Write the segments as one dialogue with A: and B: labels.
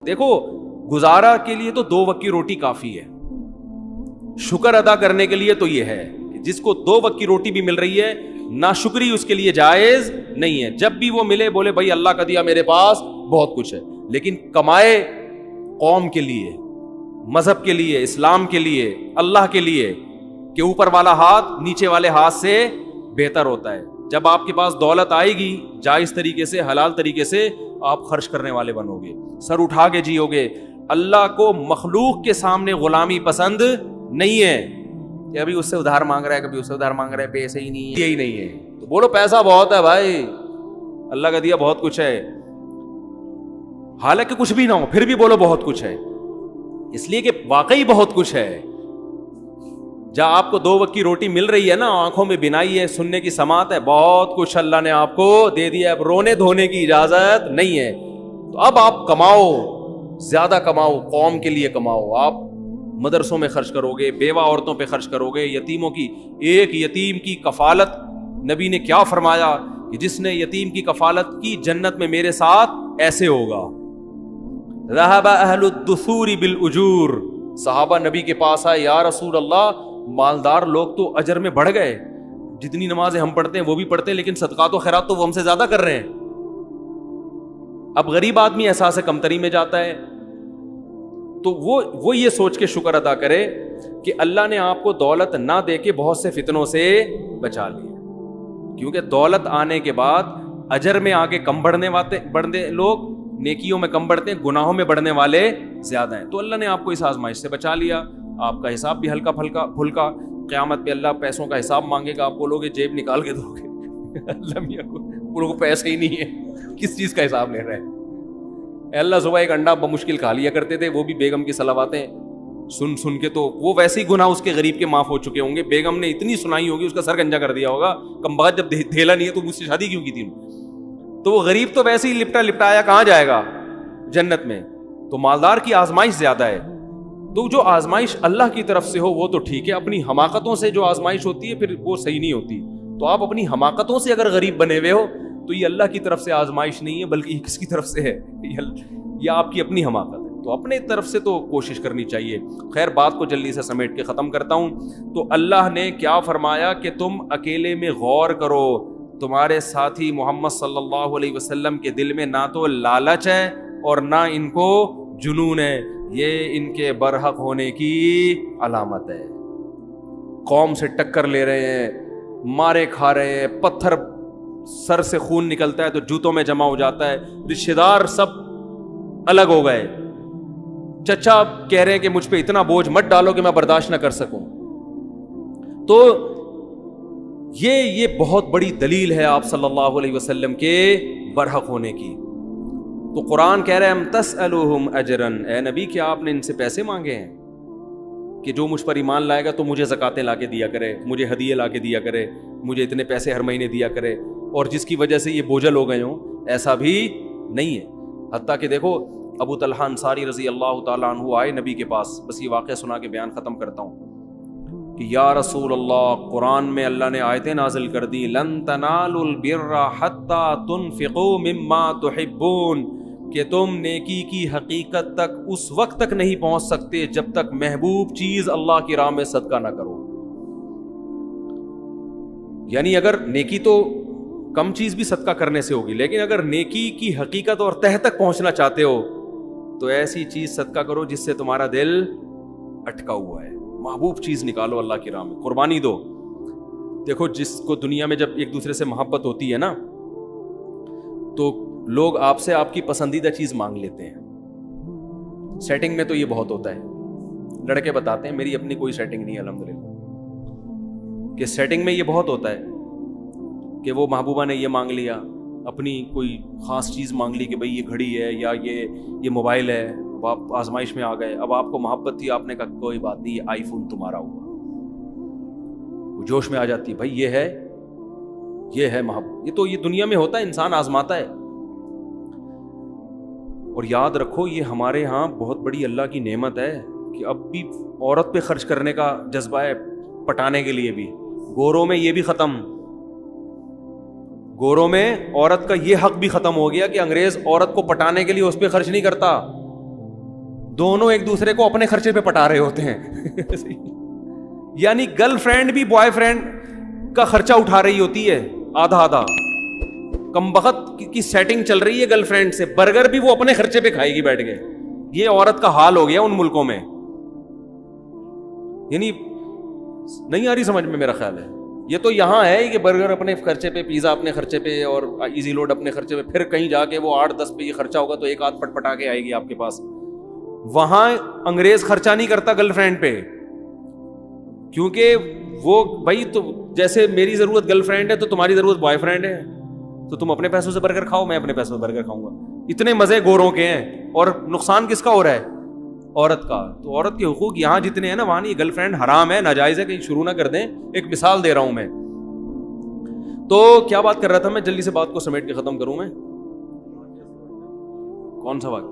A: دیکھو گزارا کے لیے تو 2 وقت کی روٹی کافی ہے, شکر ادا کرنے کے لیے تو یہ ہے کہ جس کو 2 وقت کی روٹی بھی مل رہی ہے, ناشکری اس کے لیے جائز نہیں ہے. جب بھی وہ ملے بولے بھائی اللہ کا دیا میرے پاس بہت کچھ ہے, لیکن کمائے قوم کے لیے, مذہب کے لیے, اسلام کے لیے, اللہ کے لیے, کہ اوپر والا ہاتھ نیچے والے ہاتھ سے بہتر ہوتا ہے. جب آپ کے پاس دولت آئے گی جائز طریقے سے, حلال طریقے سے, آپ خرچ کرنے والے بنو گے, سر اٹھا کے جیو گے. اللہ کو مخلوق کے سامنے غلامی پسند نہیں ہے کہ ابھی اس سے ادھار مانگ رہا ہے, کبھی اس سے ادھار مانگ رہا ہے, پیسے ہی نہیں ہے, یہی نہیں ہے. تو بولو پیسہ بہت ہے بھائی, اللہ کا دیا بہت کچھ ہے, حالانکہ کچھ بھی نہ ہو پھر بھی بولو بہت کچھ ہے, اس لیے کہ واقعی بہت کچھ ہے. جہاں آپ کو 2 وقت کی روٹی مل رہی ہے نا, آنکھوں میں بینائی ہے, سننے کی سماعت ہے, بہت کچھ اللہ نے آپ کو دے دیا ہے, اب رونے دھونے کی اجازت نہیں ہے. تو اب آپ کماؤ, زیادہ کماؤ, قوم کے لیے کماؤ. آپ مدرسوں میں خرچ کرو گے, بیوہ عورتوں پہ خرچ کرو گے, یتیموں کی, ایک یتیم کی کفالت, نبی نے کیا فرمایا کہ جس نے یتیم کی کفالت کی جنت میں میرے ساتھ ایسے ہوگا. ذهب اہل الدثور بالاجور, صحابہ نبی کے پاس آئے, یا رسول اللہ مالدار لوگ تو اجر میں بڑھ گئے, جتنی نمازیں ہم پڑھتے ہیں وہ بھی پڑھتے ہیں, لیکن صدقات و خیرات تو وہ ہم سے زیادہ کر رہے ہیں. اب غریب آدمی احساس کمتری میں جاتا ہے, تو وہ یہ سوچ کے شکر ادا کرے کہ اللہ نے آپ کو دولت نہ دے کے بہت سے فتنوں سے بچا لیا, کیونکہ دولت آنے کے بعد اجر میں آگے کم بڑھنے لوگ, نیکیوں میں کم بڑھتے ہیں, گناہوں میں بڑھنے والے زیادہ ہیں. تو اللہ نے آپ کو اس آزمائش سے بچا لیا, آپ کا حساب بھی ہلکا پھلکا. قیامت پہ اللہ پیسوں کا حساب مانگے گا, آپ بولو گے جیب نکال کے دو گے, اللہ میاں کو پیسے ہی نہیں ہے, کس چیز کا حساب لے رہے ہیں. اللہ صبح ایک انڈا بمشکل کھا لیا کرتے تھے, وہ بھی بیگم کی صلواتیں سن کے, تو وہ ویسے ہی گناہ اس کے غریب کے معاف ہو چکے ہوں گے. بیگم نے اتنی سنائی ہوگی, اس کا سر گنجا کر دیا ہوگا, کم بخت جب دھیلا نہیں ہے تو مجھ سے شادی کیوں کی تھی. تو وہ غریب تو ویسے ہی لپٹایا کہاں جائے گا جنت میں. تو مالدار کی آزمائش زیادہ ہے. تو جو آزمائش اللہ کی طرف سے ہو وہ تو ٹھیک ہے, اپنی حماقتوں سے جو آزمائش ہوتی ہے پھر وہ صحیح نہیں ہوتی. تو آپ اپنی حماقتوں سے اگر غریب بنے ہوئے ہو تو یہ اللہ کی طرف سے آزمائش نہیں ہے, بلکہ یہ کس کی طرف سے ہے, یہ آپ کی اپنی حماقت ہے. تو اپنے طرف سے تو کوشش کرنی چاہیے. خیر بات کو جلدی سے سمیٹ کے ختم کرتا ہوں. تو اللہ نے کیا فرمایا کہ تم اکیلے میں غور کرو, تمہارے ساتھی محمد صلی اللہ علیہ وسلم کے دل میں نہ تو لالچ ہے اور نہ ان کو جنون ہے, یہ ان کے برحق ہونے کی علامت ہے. قوم سے ٹکر لے رہے ہیں, مارے کھا رہے ہیں, پتھر سر سے خون نکلتا ہے تو جوتوں میں جمع ہو جاتا ہے, رشتہ دار سب الگ ہو گئے, چچا کہہ رہے ہیں کہ مجھ پہ اتنا بوجھ مت ڈالو کہ میں برداشت نہ کر سکوں. تو یہ بہت بڑی دلیل ہے آپ صلی اللہ علیہ وسلم کے برحق ہونے کی. تو قرآن کہہ رہے ہیں ام تسألوہم اجرن, اے نبی کیا آپ نے ان سے پیسے مانگے ہیں کہ جو مجھ پر ایمان لائے گا تو مجھے زکاتیں لا کے دیا کرے, مجھے ہدیے لا کے دیا کرے, مجھے اتنے پیسے ہر مہینے دیا کرے, اور جس کی وجہ سے یہ بوجھل ہو گئے ہوں. ایسا بھی نہیں ہے. حتیٰ کہ دیکھو ابو طلحہ انصاری رضی اللہ تعالیٰ عنہ آئے نبی کے پاس, بس یہ واقعہ سنا کے بیان ختم کرتا ہوں, کہ یا رسول اللہ, قرآن میں اللہ نے آیتیں نازل کر دی, لن تنالوا البر حتی تنفقوا مما تحبون, کہ تم نیکی کی حقیقت تک اس وقت تک نہیں پہنچ سکتے جب تک محبوب چیز اللہ کی راہ میں صدقہ نہ کرو. یعنی اگر نیکی تو کم چیز بھی صدقہ کرنے سے ہوگی, لیکن اگر نیکی کی حقیقت اور تہ تک پہنچنا چاہتے ہو تو ایسی چیز صدقہ کرو جس سے تمہارا دل اٹکا ہوا ہے. محبوب چیز نکالو اللہ کی راہ میں, قربانی دو. دیکھو جس کو دنیا میں جب ایک دوسرے سے محبت ہوتی ہے نا تو لوگ آپ سے آپ کی پسندیدہ چیز مانگ لیتے ہیں. سیٹنگ میں تو یہ بہت ہوتا ہے, لڑکے بتاتے ہیں, میری اپنی کوئی سیٹنگ نہیں ہے الحمدللہ, کہ سیٹنگ میں یہ بہت ہوتا ہے کہ وہ محبوبہ نے یہ مانگ لیا, اپنی کوئی خاص چیز مانگ لی کہ بھئی یہ گھڑی ہے یا یہ موبائل ہے, اب آپ آزمائش میں آ گئے, اب آپ کو محبت تھی, آپ نے کہا کوئی بات نہیں یہ آئی فون تمہارا ہوا, وہ جوش میں آ جاتی ہے, بھائی یہ ہے محبت. یہ دنیا میں ہوتا ہے, انسان آزماتا ہے. اور یاد رکھو یہ ہمارے ہاں بہت بڑی اللہ کی نعمت ہے کہ اب بھی عورت پہ خرچ کرنے کا جذبہ ہے, پٹانے کے لیے بھی. گوروں میں یہ بھی ختم, گوروں میں عورت کا یہ حق بھی ختم ہو گیا کہ انگریز عورت کو پٹانے کے لیے اس پہ خرچ نہیں کرتا, دونوں ایک دوسرے کو اپنے خرچے پہ پٹا رہے ہوتے ہیں یعنی گرل فرینڈ بھی بوائے فرینڈ کا خرچہ اٹھا رہی ہوتی ہے آدھا آدھا. کمبخت کی سیٹنگ چل رہی ہے گرل فرینڈ سے, برگر بھی وہ اپنے خرچے پہ کھائے گی بیٹھ کے. یہ عورت کا حال ہو گیا ان ملکوں میں. یعنی نہیں آ رہی سمجھ میں, میرا خیال ہے یہ تو یہاں ہے کہ برگر اپنے خرچے پہ, پیزا اپنے خرچے پہ, اور ایزی لوڈ اپنے خرچے پہ, پھر کہیں جا کے وہ 8-10 پہ یہ خرچہ ہوگا تو ایک آدھ پٹ پٹا کے آئے گی آپ کے پاس. وہاں انگریز خرچہ نہیں کرتا گرل فرینڈ پہ, کیونکہ وہ بھائی تو جیسے میری ضرورت گرل فرینڈ ہے تو تمہاری ضرورت بوائے فرینڈ ہے, تو تم اپنے پیسوں سے برگر کھاؤ, میں اپنے پیسوں سے برگر کھاؤں گا. اتنے مزے گوروں کے ہیں, اور نقصان کس کا ہو رہا ہے؟ عورت کا. تو عورت کے حقوق یہاں جتنے ہیں نا وہاں نہیں. گرل فرینڈ حرام ہے, ناجائز ہے, کہیں شروع نہ کر دیں. ایک مثال دے رہا ہوں میں. تو کیا بات کر رہا تھا میں, جلدی سے بات کو سمیٹ کے ختم کروں میں. کون سا بات؟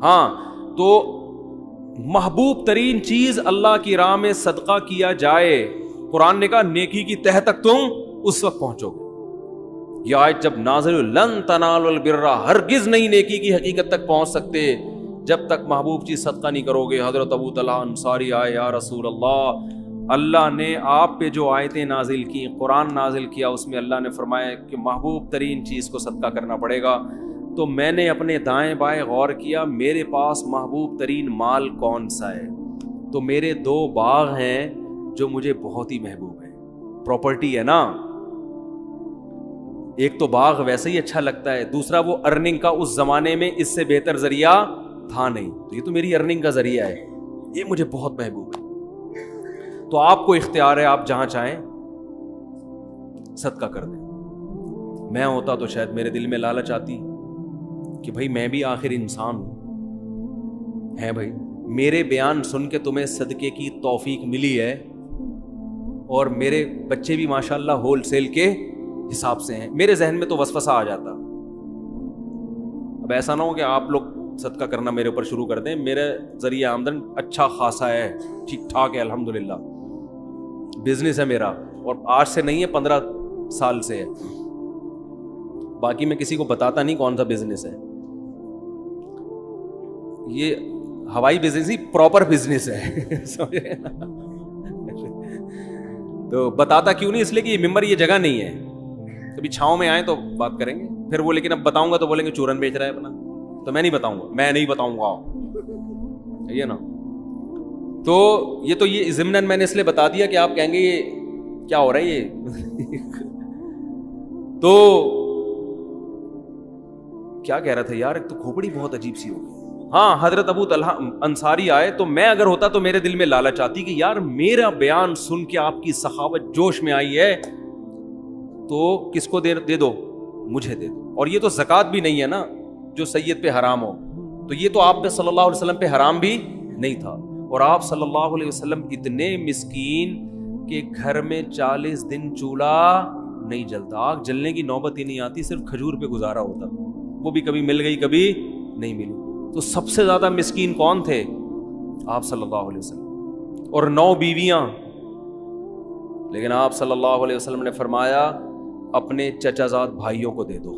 A: ہاں, تو محبوب ترین چیز اللہ کی راہ میں صدقہ کیا جائے. قرآن نے کہا نیکی کی تہ تک تم اس وقت پہنچو گے. یہ آیت جب نازل لن تنالوا البر, ہرگز نہیں نیکی کی حقیقت تک پہنچ سکتے جب تک محبوب چیز صدقہ نہیں کرو گے. حضرت ابو طلحہ انصاری آئے, یا رسول اللہ, اللہ نے آپ پہ جو آیتیں نازل کی, قرآن نازل کیا, اس میں اللہ نے فرمایا کہ محبوب ترین چیز کو صدقہ کرنا پڑے گا. تو میں نے اپنے دائیں بائیں غور کیا, میرے پاس محبوب ترین مال کون سا ہے؟ تو میرے 2 باغ ہیں جو مجھے بہت ہی محبوب ہیں. پراپرٹی ہے نا, ایک تو باغ ویسے ہی اچھا لگتا ہے, دوسرا وہ ارننگ کا اس زمانے میں اس سے بہتر ذریعہ تھا نہیں, تو یہ تو میری ارننگ کا ذریعہ ہے, یہ مجھے بہت محبوب ہے. تو آپ کو اختیار ہے, آپ جہاں چاہیں صدقہ کر دیں. میں ہوتا تو شاید میرے دل میں لالچ آتی کہ بھائی میں بھی آخر انسان ہوں, ہے بھائی میرے بیان سن کے تمہیں صدقے کی توفیق ملی ہے, اور میرے بچے بھی ماشاءاللہ ہول سیل کے حساب سے ہیں. میرے ذہن میں تو وسوسہ آ جاتا. اب ایسا نہ ہو کہ آپ لوگ صدقہ کرنا میرے اوپر شروع کر دیں. میرے ذریعہ آمدن اچھا خاصا ہے, ٹھیک ٹھاک ہے, الحمدللہ بزنس ہے میرا, اور آج سے نہیں ہے 15 سال سے ہے. باقی میں کسی کو بتاتا نہیں کون سا بزنس ہے, یہ ہوائی بزنس ہی پراپر بزنس ہے سمجھے نا. تو بتاتا کیوں نہیں, اس لیے کہ یہ ممبر یہ جگہ نہیں ہے. کبھی چھاؤں میں آئیں تو بات کریں گے, پھر وہ لیکن اب بتاؤں گا تو بولیں گے چورن بیچ رہا ہے اپنا, تو میں نہیں بتاؤں گا, یہ نا. تو یہ ضمناً میں نے اس لیے بتا دیا کہ آپ کہیں گے یہ کیا ہو رہا ہے یہ تو کیا کہہ رہا تھا یار, ایک تو کھوپڑی بہت عجیب سی ہوگی. ہاں, حضرت ابو طلحہ انصاری آئے, تو میں اگر ہوتا تو میرے دل میں لالچ آتی کہ یار میرا بیان سن کے آپ کی سخاوت جوش میں آئی ہے, تو کس کو دے دو, مجھے دے دو. اور یہ تو زکوٰۃ بھی نہیں ہے نا جو سید پہ حرام ہو, تو یہ تو آپ پہ صلی اللہ علیہ وسلم پہ حرام بھی نہیں تھا. اور آپ صلی اللہ علیہ وسلم اتنے مسکین کہ گھر میں 40 دن چولہا نہیں جلتا, آگ جلنے کی نوبت ہی نہیں آتی, صرف کھجور پہ گزارا ہوتا, وہ بھی کبھی مل گئی کبھی نہیں ملی. تو سب سے زیادہ مسکین کون تھے؟ آپ صلی اللہ علیہ وسلم, اور 9 بیویاں. لیکن آپ صلی اللہ علیہ وسلم نے فرمایا اپنے چچا زاد بھائیوں کو دے دو.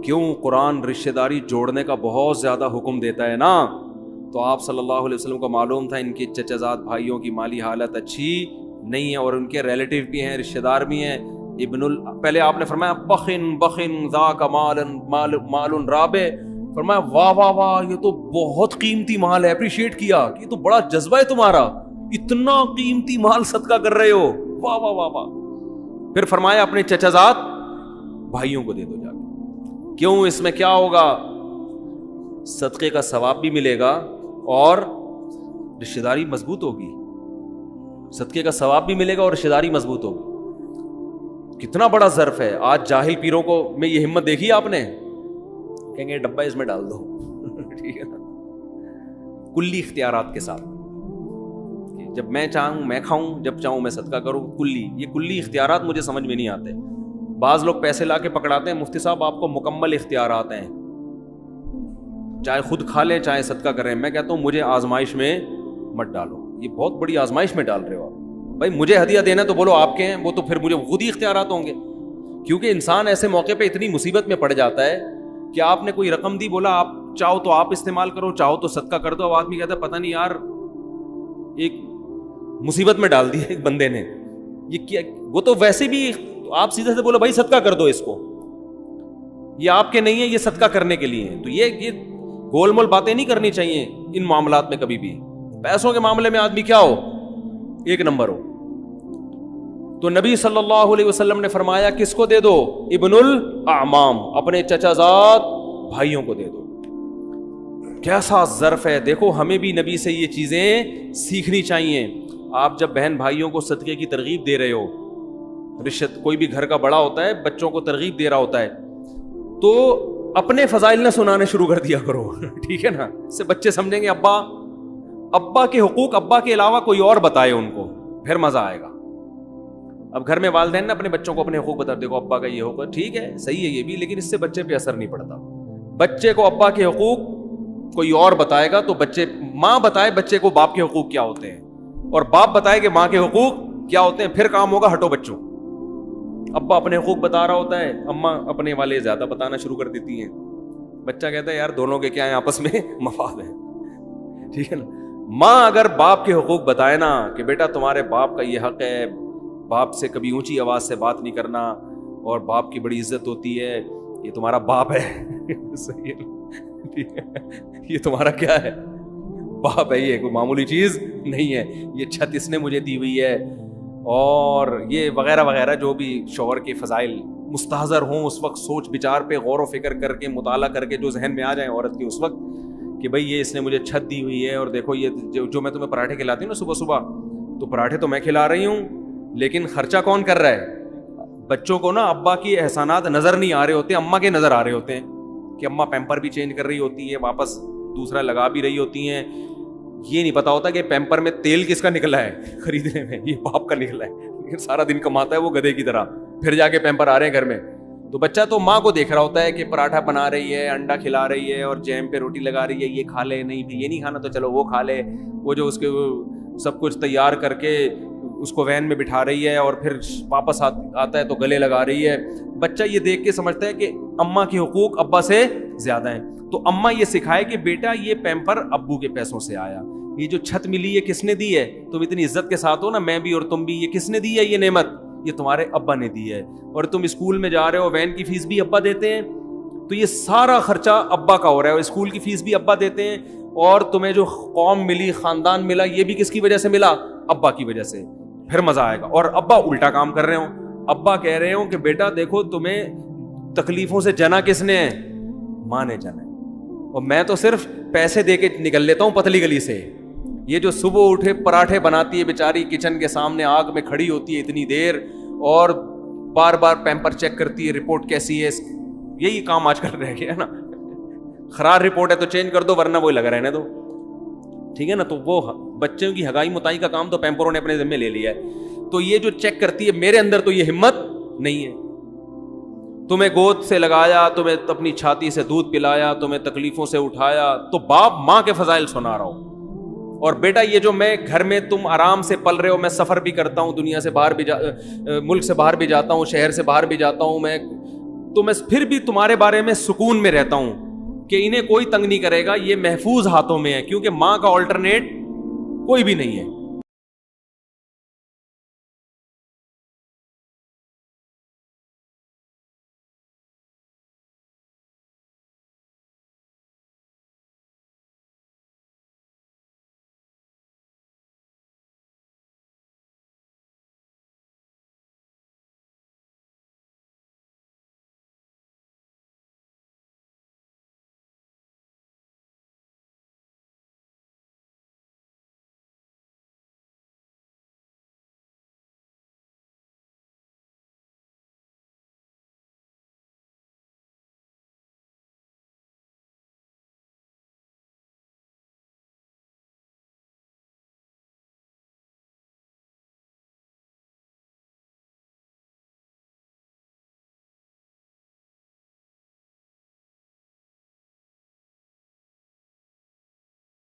A: کیوں؟ قرآن رشتہ داری جوڑنے کا بہت زیادہ حکم دیتا ہے نا. تو آپ صلی اللہ علیہ وسلم کو معلوم تھا ان کے چچا زاد بھائیوں کی مالی حالت اچھی نہیں ہے, اور ان کے ریلیٹیو بھی ہیں, رشتہ دار بھی ہیں. پہلے آپ نے فرمایا بخن ذاک مال رابع, فرمایا واہ واہ واہ یہ تو بہت قیمتی مال ہے, اپریشیٹ کیا کہ یہ تو بڑا جذبہ ہے تمہارا, اتنا قیمتی مال صدقہ کر رہے ہو, واہ واہ واہ واہ. پھر فرمایا اپنے چچا زاد بھائیوں کو دے دو جا کے. کیوں؟ اس میں کیا ہوگا؟ صدقے کا ثواب بھی ملے گا اور رشتہ داری مضبوط ہوگی. صدقے کا ثواب بھی ملے گا اور رشتہ داری مضبوط ہوگی. کتنا بڑا ظرف ہے. آج جاہل پیروں کو میں یہ ہمت دیکھی آپ نے, کہیں گے ڈبہ اس میں ڈال دو ٹھیک ہے نا, کلی اختیارات کے ساتھ. جب میں چاہوں میں کھاؤں, جب چاہوں میں صدقہ کروں, یہ کلی اختیارات مجھے سمجھ میں نہیں آتے. بعض لوگ پیسے لا کے پکڑاتے ہیں, مفتی صاحب آپ کو مکمل اختیارات ہیں, چاہے خود کھا لیں چاہے صدقہ کریں. میں کہتا ہوں مجھے آزمائش میں مت ڈالو, یہ بہت بڑی آزمائش میں ڈال رہے ہو آپ. بھائی مجھے ہدیہ دینا تو بولو آپ کے ہیں, وہ تو پھر مجھے خود ہی اختیارات ہوں گے. کیونکہ انسان ایسے موقع پہ اتنی مصیبت میں پڑ جاتا ہے کہ آپ نے کوئی رقم دی, بولا آپ چاہو تو آپ استعمال کرو, چاہو تو صدقہ کر دو. اب آدمی کہتا ہے پتہ نہیں یار ایک مصیبت میں ڈال دیا ایک بندے نے, یہ کیا, وہ تو ویسے بھی آپ سیدھے سے بولو بھائی صدقہ کر دو اس کو, یہ آپ کے نہیں ہے, یہ صدقہ کرنے کے لیے. تو یہ گول مول باتیں نہیں کرنی چاہیے ان معاملات میں کبھی بھی. پیسوں کے معاملے میں آدمی کیا ہو, ایک نمبر ہو. تو نبی صلی اللہ علیہ وسلم نے فرمایا کس کو دے دو, ابن الاعمام, اپنے چچا زاد بھائیوں کو دے دو. کیسا ظرف ہے, دیکھو ہمیں بھی نبی سے یہ چیزیں سیکھنی چاہیے. آپ جب بہن بھائیوں کو صدقے کی ترغیب دے رہے ہو, رشت کوئی بھی گھر کا بڑا ہوتا ہے بچوں کو ترغیب دے رہا ہوتا ہے, تو اپنے فضائل نہ سنانے شروع کر دیا کرو, ٹھیک ہے نا. اس سے بچے سمجھیں گے ابا کے حقوق ابا کے علاوہ کوئی اور بتائے ان کو, پھر مزہ آئے گا. اب گھر میں والدین نا اپنے بچوں کو اپنے حقوق بتا, دیکھو ابا کا یہ حقوق, ٹھیک ہے صحیح ہے یہ بھی, لیکن اس سے بچے پہ اثر نہیں پڑتا. بچے کو ابا کے حقوق کوئی اور بتائے گا تو بچے, ماں بتائے بچے کو باپ کے حقوق کیا ہوتے ہیں, اور باپ بتائے کہ ماں کے حقوق کیا ہوتے ہیں, پھر کام ہوگا ہٹو بچوں. ابا اپنے حقوق بتا رہا ہوتا ہے, اماں اپنے والے زیادہ بتانا شروع کر دیتی ہیں. بچہ کہتا ہے یار دونوں کے کیا ہیں آپس میں مفاد ہے, ٹھیک ہے نا. ماں اگر باپ کے حقوق بتائے نا کہ بیٹا تمہارے باپ کا یہ حق ہے, باپ سے کبھی اونچی آواز سے بات نہیں کرنا, اور باپ کی بڑی عزت ہوتی ہے, یہ تمہارا باپ ہے صحیح ہے, یہ تمہارا کیا ہے, باپ ہے, یہ کوئی معمولی چیز نہیں ہے, یہ چھت اس نے مجھے دی ہوئی ہے, اور یہ وغیرہ وغیرہ جو بھی شوہر کے فضائل مستحضر ہوں اس وقت, سوچ بچار پہ غور و فکر کر کے مطالعہ کر کے جو ذہن میں آ جائیں عورت کے اس وقت کہ بھائی یہ اس نے مجھے چھت دی ہوئی ہے, اور دیکھو یہ جو میں تمہیں پراٹھے کھلاتی ہوں نا صبح صبح, تو پراٹھے تو میں کھلا رہی ہوں, لیکن خرچہ کون کر رہا ہے. بچوں کو نا ابا کی احسانات نظر نہیں آ رہے ہوتے, اماں کے نظر آ رہے ہوتے ہیں کہ اماں پیمپر بھی چینج کر رہی ہوتی ہے, واپس دوسرا لگا بھی رہی ہوتی ہیں. یہ نہیں پتا ہوتا کہ پیمپر میں تیل کس کا نکلا ہے خریدنے میں, یہ باپ کا نکلا ہے, لیکن سارا دن کماتا ہے وہ گدھے کی طرح, پھر جا کے پیمپر آ رہے ہیں گھر میں. تو بچہ تو ماں کو دیکھ رہا ہوتا ہے کہ پراٹھا بنا رہی ہے, انڈا کھلا رہی ہے, اور جیم پہ روٹی لگا رہی ہے, یہ کھا لے, نہیں بھی یہ نہیں کھانا تو چلو وہ کھا لے, وہ جو اس کے سب کچھ تیار کر کے اس کو وین میں بٹھا رہی ہے, اور پھر واپس آتا ہے تو گلے لگا رہی ہے. بچہ یہ دیکھ کے سمجھتا ہے کہ اماں کے حقوق ابا سے زیادہ ہیں. تو اماں یہ سکھائے کہ بیٹا یہ پیمپر ابو کے پیسوں سے آیا, یہ جو چھت ملی ہے کس نے دی ہے, تم اتنی عزت کے ساتھ ہو نا, میں بھی اور تم بھی, یہ کس نے دی ہے یہ نعمت, یہ تمہارے ابا نے دی ہے. اور تم اسکول میں جا رہے ہو, وین کی فیس بھی ابا دیتے ہیں, تو یہ سارا خرچہ ابا کا ہو رہا ہے, اور اسکول کی فیس بھی ابا دیتے ہیں, اور تمہیں جو قوم ملی, خاندان ملا, یہ بھی کس کی وجہ سے ملا, ابا کی وجہ سے. پھر مزہ آئے گا. اور ابا الٹا کام کر رہے ہوں, ابا کہہ رہے ہوں کہ بیٹا دیکھو تمہیں تکلیفوں سے جنا کس نے ہے, ماں نے جنا ہے, اور میں تو صرف پیسے دے کے نکل لیتا ہوں پتلی گلی سے. یہ جو صبح اٹھے پراٹھے بناتی ہے بیچاری, کچن کے سامنے آگ میں کھڑی ہوتی ہے اتنی دیر, اور بار بار پیمپر چیک کرتی ہے رپورٹ کیسی ہے, یہی کام آج کل رہ گیا ہے نا. خراب رپورٹ ہے تو چینج کر دو, ورنہ وہی لگا رہنے دو, ٹھیک ہے نا. تو وہ بچوں کی ہگائی متائی کا کام تو پیمپروں نے اپنے ذمہ لے لیا ہے. تو یہ جو چیک کرتی ہے, میرے اندر تو یہ ہمت نہیں ہے. تمہیں گود سے لگایا, تمہیں اپنی چھاتی سے دودھ پلایا, تمہیں تکلیفوں سے اٹھایا, تو باپ ماں کے فضائل سنا رہا ہوں. اور بیٹا یہ جو میں گھر میں تم آرام سے پل رہے ہو, میں سفر بھی کرتا ہوں, دنیا سے باہر بھی ملک سے باہر بھی جاتا ہوں, شہر سے باہر بھی جاتا ہوں میں, تو میں پھر بھی تمہارے بارے میں سکون میں رہتا ہوں کہ انہیں کوئی تنگ نہیں کرے گا, یہ محفوظ ہاتھوں میں ہے, کیونکہ ماں کا آلٹرنیٹ کوئی بھی نہیں ہے.